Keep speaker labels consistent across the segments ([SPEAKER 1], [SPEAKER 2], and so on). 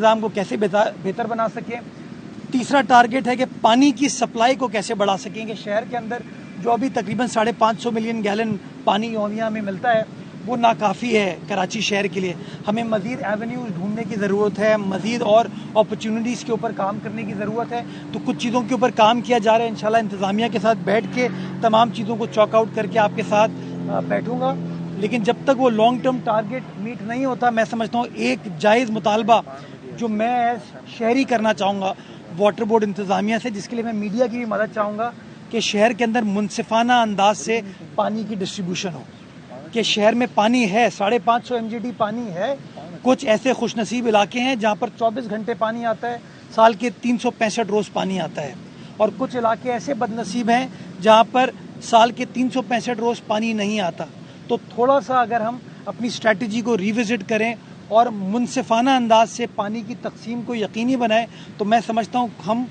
[SPEAKER 1] निज़ाम को कैसे बेहतर बना सकें। तीसरा टारगेट है कि पानी की सप्लाई को कैसे बढ़ा सकेंगे। शहर के अंदर जो अभी तकरीबन 550 मिलियन गैलन पानी यौमिया में मिलता है वो नाकाफ़ी है कराची शहर के लिए। हमें मज़ीद एवेन्यूज़ ढूंढने की ज़रूरत है, मज़ीद और अपॉर्चुनिटीज़ के ऊपर काम करने की ज़रूरत है। तो कुछ चीज़ों के ऊपर काम किया जा रहा है। इंशाल्लाह इंतज़ामिया के साथ बैठ के तमाम चीज़ों को चॉक आउट करके आपके साथ बैठूँगा। लेकिन जब तक वो लॉन्ग टर्म टारगेट मीट नहीं होता, मैं समझता हूँ एक जायज़ मुतालबा जो मैं शहरी करना चाहूँगा वाटर बोर्ड इंतज़ामिया से, जिसके लिए मैं मीडिया की भी मदद चाहूँगा कि शहर के अंदर मुनसिफाना अंदाज से पानी की डिस्ट्रीब्यूशन हो। कि शहर में पानी है, 550 MGD पानी है। कुछ ऐसे खुशनसीब इलाके हैं जहाँ पर 24 घंटे पानी आता है, साल के 365 रोज़ पानी आता है। और कुछ इलाके ऐसे बदनसीब हैं जहाँ पर साल के 365 रोज़ पानी नहीं आता। तो थोड़ा सा अगर हम अपनी स्ट्रैटेजी को रिविज़िट करें और मुनसिफाना अंदाज से पानी की तकसीम को यकीनी बनाएं, तो मैं समझता हूँ हम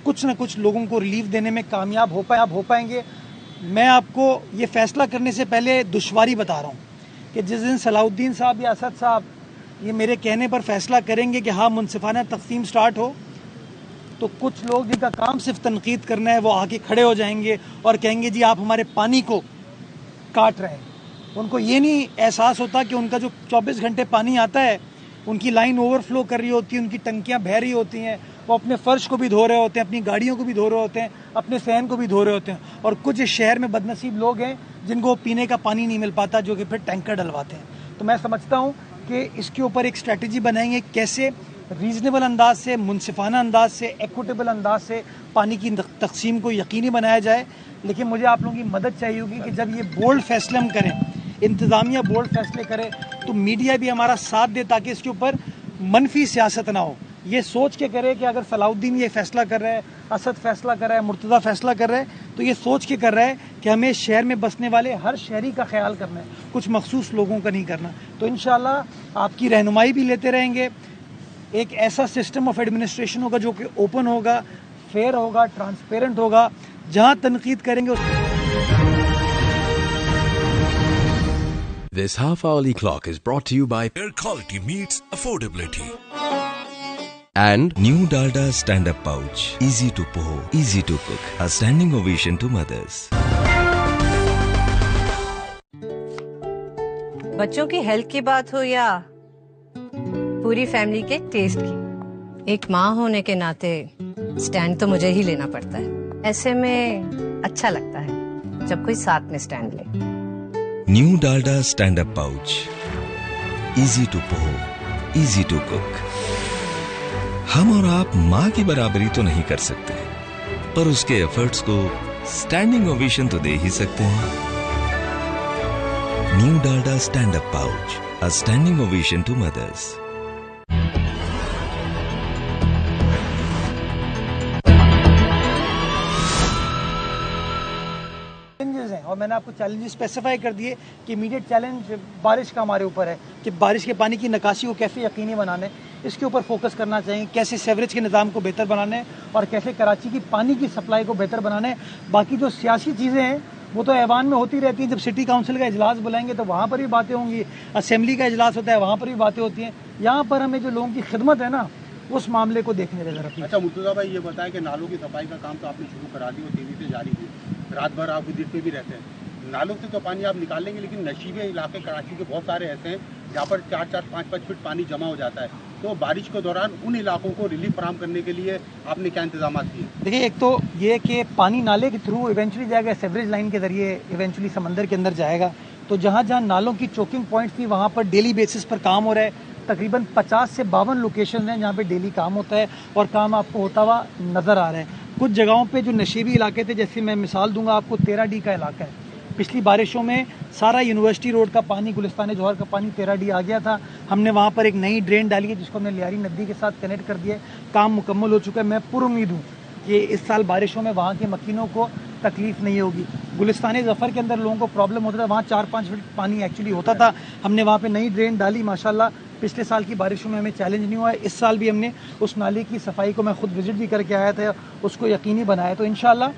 [SPEAKER 1] कुछ न कुछ लोगों को रिलीफ देने में कामयाब हो पाएंगे। मैं आपको ये फ़ैसला करने से पहले दुश्वारी बता रहा हूँ कि जिस दिन सलाउद्दीन साहब या असद साहब ये मेरे कहने पर फ़ैसला करेंगे कि हाँ मुनसिफाना तकसीम स्टार्ट हो, तो कुछ लोग जिनका काम सिर्फ तनकीद करना है वो आके खड़े हो जाएंगे और कहेंगे जी आप हमारे पानी को काट रहे हैं। उनको ये नहीं एहसास होता कि उनका जो 24 घंटे पानी आता है, उनकी लाइन ओवरफ्लो कर रही होती है, उनकी टंकियां बह रही होती हैं, वो अपने फ़र्श को भी धो रहे होते हैं, अपनी गाड़ियों को भी धो रहे होते हैं, अपने सहन को भी धो रहे होते हैं। और कुछ इस शहर में बदनसीब लोग हैं जिनको पीने का पानी नहीं मिल पाता, जो कि फिर टैंकर डलवाते हैं। तो मैं समझता हूँ कि इसके ऊपर एक स्ट्रैटेजी बनाएंगे कैसे रीज़नेबल अंदाज से, मुनसिफाना अंदाज से, एक्विटेबल अंदाज से पानी की तकसीम को यकीनी बनाया जाए। लेकिन मुझे आप लोगों की मदद चाहिए होगी कि जब ये बोल्ड फैसले हम करें, इंतज़ामिया बोल्ड फैसले करे, तो मीडिया भी हमारा साथ दे ताकि इसके ऊपर मनफी सियासत ना हो। ये सोच के करे कि अगर सलाउद्दीन ये फैसला कर रहा है, असद फैसला कर रहा है, मुर्तज़ा फैसला कर रहा है, तो ये सोच के कर रहा है कि हमें शहर में बसने वाले हर शहरी का ख्याल करना है, कुछ मखसूस लोगों का नहीं करना। तो इंशाल्लाह आपकी रहनुमाई भी लेते रहेंगे। एक ऐसा सिस्टम ऑफ एडमिनिस्ट्रेशन होगा जो कि ओपन होगा, फेयर होगा, ट्रांसपेरेंट होगा। जहाँ तनकीद करेंगे
[SPEAKER 2] This half-hourly clock is brought to you by Air Quality Meets Affordability and New Dalda Stand-Up Pouch. Easy to pour, easy to cook. A standing ovation to mothers.
[SPEAKER 3] बच्चों की health की बात हो या पूरी फैमिली के टेस्ट की, एक माँ होने के नाते स्टैंड तो मुझे ही लेना पड़ता है। ऐसे में अच्छा लगता है जब कोई साथ में स्टैंड ले।
[SPEAKER 2] New Dalda Stand-Up Pouch. Easy to pour, easy to cook. हम और आप माँ की बराबरी तो नहीं कर सकते, पर उसके एफर्ट्स को स्टैंडिंग ओवेशन तो दे ही सकते हैं। New Dalda Stand-Up Pouch. A standing ovation to mothers.
[SPEAKER 1] और मैंने आपको चैलेंज स्पेसिफाई कर दिए कि इमीडिएट चैलेंज बारिश का हमारे ऊपर है कि बारिश के पानी की निकासी को कैसे यकीनी बनाने, इसके ऊपर फोकस करना चाहिए। कैसे सीवरेज के निज़ाम को बेहतर बनाने और कैसे कराची की पानी की सप्लाई को बेहतर बनाने। बाकी जो सियासी चीज़ें हैं वो तो ऐवान में होती रहती हैं। जब सिटी काउंसिल का इजलास बुलाएंगे तो वहाँ पर भी बातें होंगी, असेंबली का इजलास होता है वहाँ पर भी बातें होती हैं। यहाँ पर हमें जो लोगों की खिदमत है ना, उस मामले को देखने की जरूरत है।
[SPEAKER 4] अच्छा मुर्तज़ा भाई, ये बताएं कि नालों की सफाई का काम तो आपने शुरू करा दिया, तेजी से जारी है, रात भर आप विजिट पे भी रहते हैं। नालों से तो पानी आप निकाल लेंगे, लेकिन नशीबे इलाके कराची के बहुत सारे ऐसे हैं जहाँ पर 4-4, 5-5 फीट पानी जमा हो जाता है। तो बारिश के दौरान उन इलाकों को रिलीफ फराहम करने के लिए आपने क्या इंतजाम किए?
[SPEAKER 1] देखिए, एक तो ये कि पानी नाले के थ्रू इवेंचुअली जाएगा, सीवरेज लाइन के जरिए इवेंचुअली समंदर के अंदर जाएगा। तो जहाँ जहाँ नालों की चोकिंग पॉइंट थी वहाँ पर डेली बेसिस पर काम हो रहा है। तकरीबन 50 से 52 लोकेशन हैं जहाँ पे डेली काम होता है और काम आपको होता हुआ नज़र आ रहा है। कुछ जगहों पे जो नशीबी इलाके थे, जैसे मैं मिसाल दूंगा आपको, 13D का इलाका है। पिछली बारिशों में सारा यूनिवर्सिटी रोड का पानी, गुलिस्तान जौहर का पानी 13D आ गया था। हमने वहाँ पर एक नई ड्रेन डाली है जिसको हमने लियारी नदी के साथ कनेक्ट कर दिया। काम मुकम्मल हो चुका है। मैं पुरुम्मीद हूँ कि इस साल बारिशों में वहाँ के मकीनों को तकलीफ नहीं होगी। गुलिस्तान ज़फ़र के अंदर लोगों को प्रॉब्लम होता था, वहाँ 4-5 फीट पानी एक्चुअली होता था। हमने वहाँ पे नई ड्रेन डाली, माशाल्लाह पिछले साल की बारिशों में हमें चैलेंज नहीं हुआ है। इस साल भी हमने उस नाले की सफाई को मैं खुद विजिट भी करके आया था, उसको यकीनी बनाया। तो इंशाल्लाह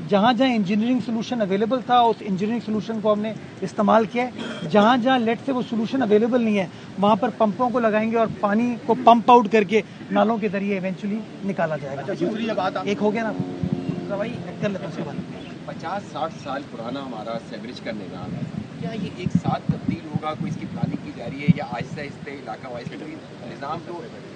[SPEAKER 1] जहाँ जहाँ इंजीनियरिंग सोल्यूशन अवेलेबल था उस इंजीनियरिंग सोल्यूशन को हमने इस्तेमाल किया है। जहाँ जहाँ लेट से वो सोल्यूशन अवेलेबल नहीं है वहाँ पर पंपों को लगाएंगे और पानी को पंप आउट करके नालों के जरिए इवेंचुअली निकाला जाएगा।
[SPEAKER 4] दूसरी बात
[SPEAKER 1] एक हो गया ना भाई, कर लेता उसके बाद।
[SPEAKER 5] 50-60 साल पुराना हमारा सेवरेज का निज़ाम है, क्या ये एक साथ तब्दील होगा? कोई इसकी प्लानिंग की जा रही है या आहिस्ता आहिस्ता इलाका वाइज? निज़ाम तो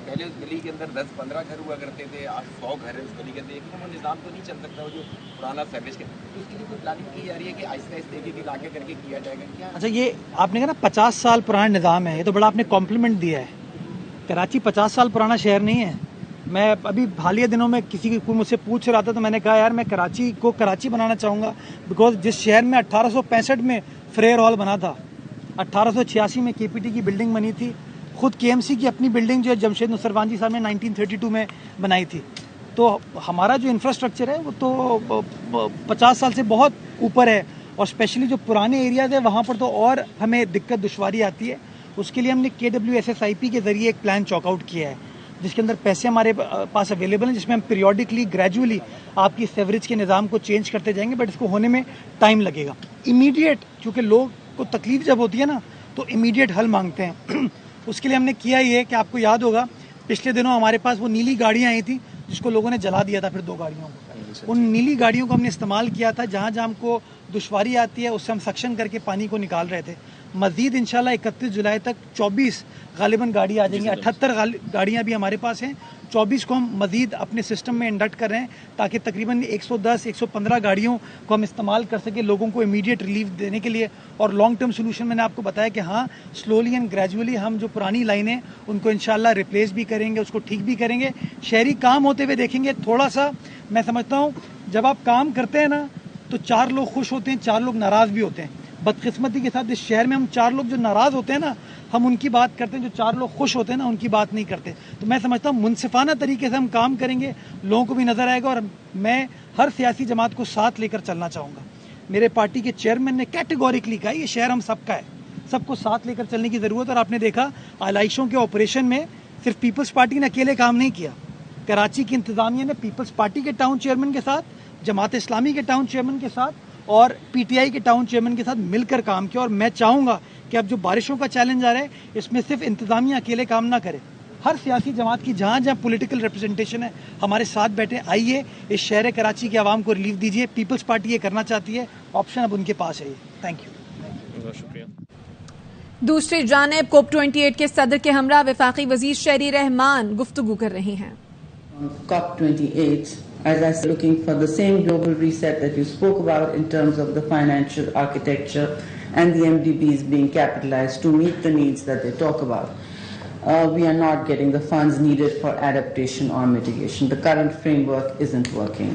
[SPEAKER 5] पहले उस गली के अंदर 10-15 घर हुआ करते थे, आज 100 घर है उस गली के अंदर, लेकिन वो निज़ाम तो नहीं चल सकता वो जो पुराना सेवरेज का। तो उसके लिए कोई प्लानिंग की जा रही है कि आहिस्ता आहिस्ता एक इलाके करके किया जाएगा क्या?
[SPEAKER 1] अच्छा, ये आपने कहा ना 50 साल पुराना निज़ाम है, ये तो बड़ा आपने कॉम्प्लीमेंट दिया है। कराची 50 साल पुराना शहर नहीं है। मैं अभी हालिया दिनों में किसी को मुझसे पूछ रहा था तो मैंने कहा यार मैं कराची को कराची बनाना चाहूँगा, बिकॉज जिस शहर में 1865 में फ्रेयर हॉल बना था, 1886 में केपीटी की बिल्डिंग बनी थी, खुद केएमसी की अपनी बिल्डिंग जो है जमशेद नुसरवानी साहब ने 1932 में बनाई थी। तो हमारा जो इंफ्रास्ट्रक्चर है वो तो 50 साल से बहुत ऊपर है, और स्पेशली जो पुराने एरियाज है वहाँ पर तो और हमें दिक्कत दुश्वारी आती है। उसके लिए हमने KWSSIP के जरिए एक प्लान चॉकआउट किया है जिसके अंदर पैसे हमारे पास अवेलेबल हैं, जिसमें हम पीरियोडिकली ग्रेजुअली आपकी सेवरेज के निज़ाम को चेंज करते जाएंगे, बट इसको होने में टाइम लगेगा। इमीडिएट, क्योंकि लोग को तकलीफ जब होती है ना तो इमीडिएट हल मांगते हैं। उसके लिए हमने किया ये कि आपको याद होगा पिछले दिनों हमारे पास वो नीली गाड़ियाँ आई थी जिसको लोगों ने जला दिया था, फिर 2 गाड़ियों को। उन नीली गाड़ियों को हमने इस्तेमाल किया था, जहाँ जहाँ हमको दुश्वारी आती है उससे हम सक्शन करके पानी को निकाल रहे थे। मज़ीद इंशाल्लाह 31 जुलाई तक 24 गालिबन गाड़ी आ जाएंगी। 78 गाड़ियाँ भी हमारे पास हैं, 24 को हम मज़ीद अपने सिस्टम में इंडक्ट कर रहे हैं ताकि तकरीबन 110-115 गाड़ियों को हम इस्तेमाल कर सकें लोगों को इमीडिएट रिलीफ देने के लिए। और लॉन्ग टर्म सोल्यूशन मैंने आपको बताया कि हाँ, स्लोली एंड ग्रेजुअली हम जो पुरानी लाइनें उनको इंशाल्लाह रिप्लेस भी करेंगे, उसको ठीक भी करेंगे। शहरी काम होते हुए देखेंगे। थोड़ा सा मैं समझता हूँ जब आप काम करते हैं ना तो 4 लोग खुश होते हैं, 4 लोग नाराज़ भी होते हैं। बदकिस्मती के साथ इस शहर में हम 4 लोग जो नाराज़ होते हैं ना, हम उनकी बात करते हैं, जो 4 लोग खुश होते हैं ना उनकी बात नहीं करते। तो मैं समझता हूँ मुनसिफाना तरीके से हम काम करेंगे, लोगों को भी नज़र आएगा। और मैं हर सियासी जमात को साथ लेकर चलना चाहूँगा। मेरे पार्टी के चेयरमैन ने कैटेगोरिकली कहा ये शहर हम सबका है, सबको साथ लेकर चलने की ज़रूरत। और आपने देखा आलाइशों के ऑपरेशन में सिर्फ पीपल्स पार्टी ने अकेले काम नहीं किया, कराची की इंतज़ामिया ने पीपल्स पार्टी के टाउन चेयरमैन के साथ, जमात इस्लामी के टाउन चेयरमैन के साथ और PTI के टाउन चेयरमैन के साथ मिलकर काम किया। और मैं चाहूँगा कि अब जो बारिशों का चैलेंज आ रहा है इसमें सिर्फ इंतज़ामिया अकेले काम ना करे, हर सियासी जमात की जहाँ जहाँ पॉलिटिकल रिप्रेजेंटेशन है हमारे साथ बैठे। आइए इस शहर कराची के आवाम को रिलीफ दीजिए। पीपल्स पार्टी ये करना चाहती है, ऑप्शन अब उनके पास है। Thank you.
[SPEAKER 6] शुक्रिया।
[SPEAKER 7] दूसरी जानिब COP28 के सदर के हमरा वफाकी वजीर शहरी रहमान गुफ्तगू कर रहे हैं।
[SPEAKER 8] COP28, as I said, looking for the same global reset that you spoke about in terms of the financial architecture and the MDBs being capitalized to meet the needs that they talk about. We are not getting the funds needed for adaptation or mitigation. The current framework isn't working.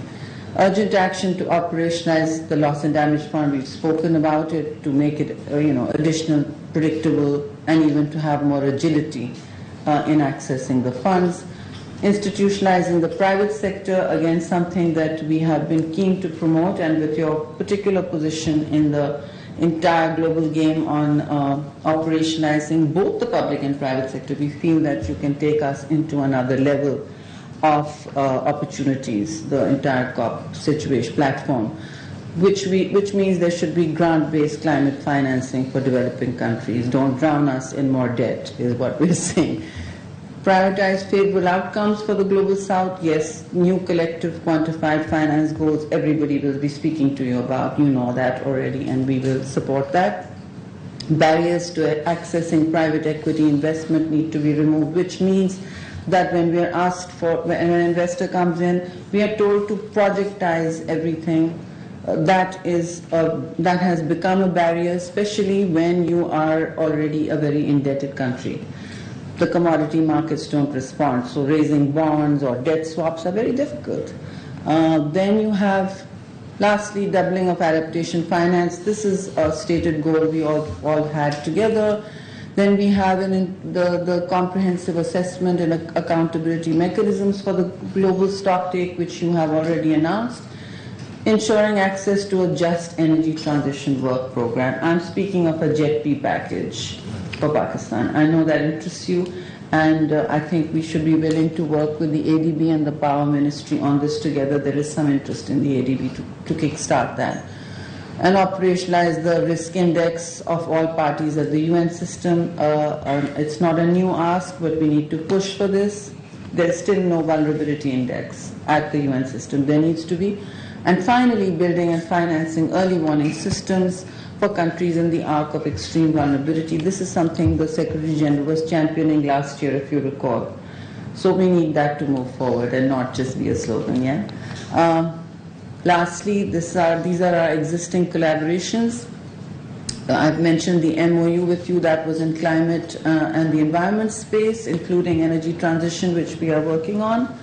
[SPEAKER 8] Urgent action to operationalize the loss and damage fund. We've spoken about it, to make it, additional, predictable, and even to have more agility in accessing the funds. Institutionalizing the private sector, again something that we have been keen to promote, and with your particular position in the entire global game on operationalizing both the public and private sector, we feel that you can take us into another level of opportunities, the entire COP situation platform, which means there should be grant-based climate financing for developing countries. Don't drown us in more debt, is what we're saying. Prioritize favorable outcomes for the global south. Yes, new collective quantified finance goals everybody will be speaking to you about. You know that already, and we will support that. Barriers to accessing private equity investment need to be removed, which means that when we are asked for, when an investor comes in, we are told to projectize everything. That has become a barrier, especially when you are already a very indebted country. The commodity markets don't respond, so raising bonds or debt swaps are very difficult. Then you have, lastly, doubling of adaptation finance. This is a stated goal we all had together. Then we have the comprehensive assessment and accountability mechanisms for the global stocktake, which you have already announced. Ensuring access to a just energy transition work program. I'm speaking of a JETP package. for Pakistan. I know that interests you, and I think we should be willing to work with the ADB and the Power Ministry on this together. There is some interest in the ADB to kickstart that. And operationalize the risk index of all parties at the UN system. It's not a new ask, but we need to push for this. There's still no vulnerability index at the UN system. There needs to be. And finally, building and financing early warning systems for countries in the arc of extreme vulnerability. This is something the Secretary General was championing last year, if you recall. So we need that to move forward and not just be a slogan, yeah? Lastly, these are our existing collaborations. I've mentioned the MOU with you that was in climate and the environment space, including energy transition, which we are working on.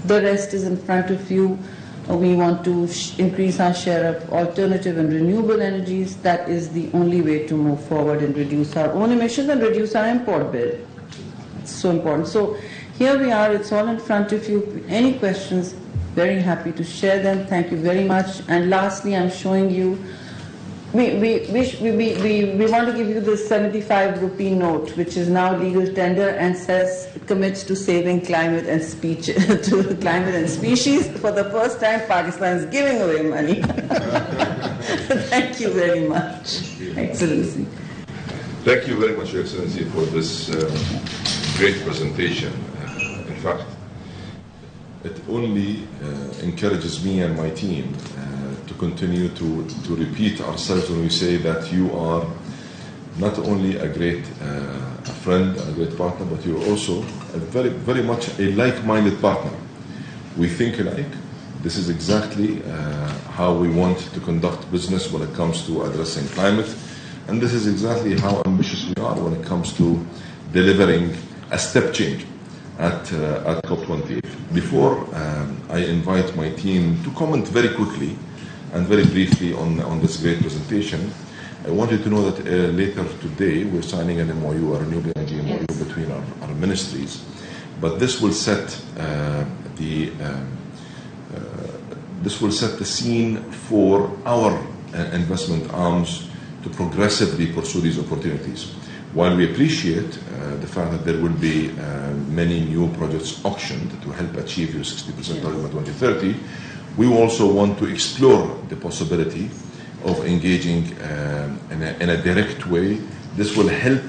[SPEAKER 8] The rest is in front of you. We want to increase our share of alternative and renewable energies. That is the only way to move forward and reduce our own emissions and reduce our import bill. It's so important. So here we are. It's all in front of you. Any questions? Very happy to share them. Thank you very much. And lastly, I'm showing you, we want to give you this 75 rupee note, which is now legal tender and says commits to saving climate and species. For the first time, Pakistan is giving away money. Thank you very much, Excellency.
[SPEAKER 6] Thank you very much, Your Excellency, for this great presentation. In fact, it only encourages me and my team to continue to repeat ourselves when we say that you are not only a great friend and a great partner, but you're also a very much a like-minded partner. We think alike. This is exactly how we want to conduct business when it comes to addressing climate, and this is exactly how ambitious we are when it comes to delivering a step change at COP28. Before I invite my team to comment very quickly and very briefly on this great presentation, I wanted to know that later today we're signing an MOU, a renewable energy MOU between our ministries, but this will set the scene for our investment arms to progressively pursue these opportunities. While we appreciate the fact that there will be many new projects auctioned to help achieve your 60% target by 2030, we also want to explore the possibility of engaging in a direct way. This will help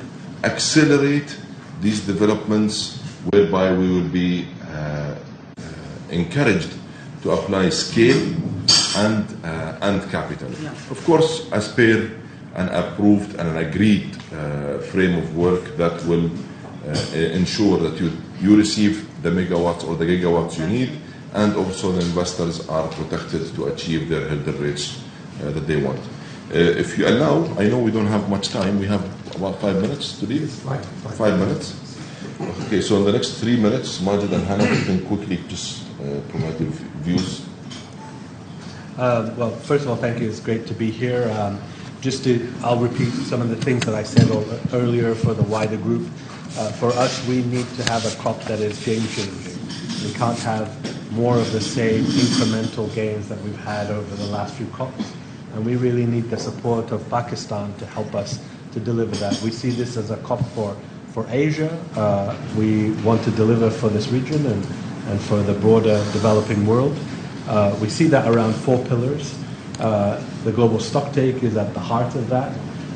[SPEAKER 6] accelerate these developments, whereby we will be encouraged to apply scale and capital. Of course, as per an approved and an agreed frame of work that will ensure that you receive the megawatts or the gigawatts you need, and also the investors are protected to achieve their hurdle rates that they want. If you allow, I know we don't have much time. We have about 5 minutes to leave. 5 minutes. Okay, so in the next 3 minutes, Majid and Hannah, you can quickly just provide your views.
[SPEAKER 9] Well, first of all, thank you. It's great to be here. I'll repeat some of the things that I said earlier for the wider group. For us, we need to have a COP that is game-changing. We can't have more of the same incremental gains that we've had over the last few COPs. And we really need the support of Pakistan to help us to deliver that. We see this as a COP for Asia. We want to deliver for this region and for the broader developing world. We see that around 4 pillars. The global stocktake is at the heart of that.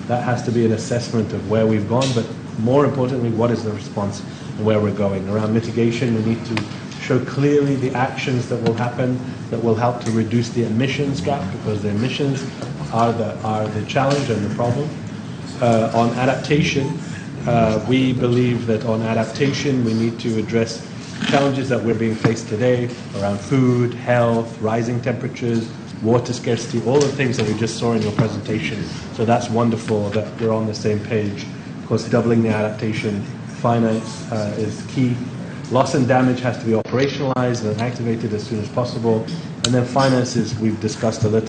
[SPEAKER 9] That has to be an assessment of where we've gone, but more importantly, what is the response and where we're going. Around mitigation, we need to show clearly the actions that will happen that will help to reduce the emissions gap, because the emissions are the challenge and the problem. On adaptation, we believe that on adaptation we need to address challenges that we're being faced today around food, health, rising temperatures, water scarcity, all the things that we just saw in your presentation. So that's wonderful that we're on the same page. Of course, doubling the adaptation finance is key. Loss and damage has to be operationalized and activated as soon as possible. And then finances, we've discussed a little.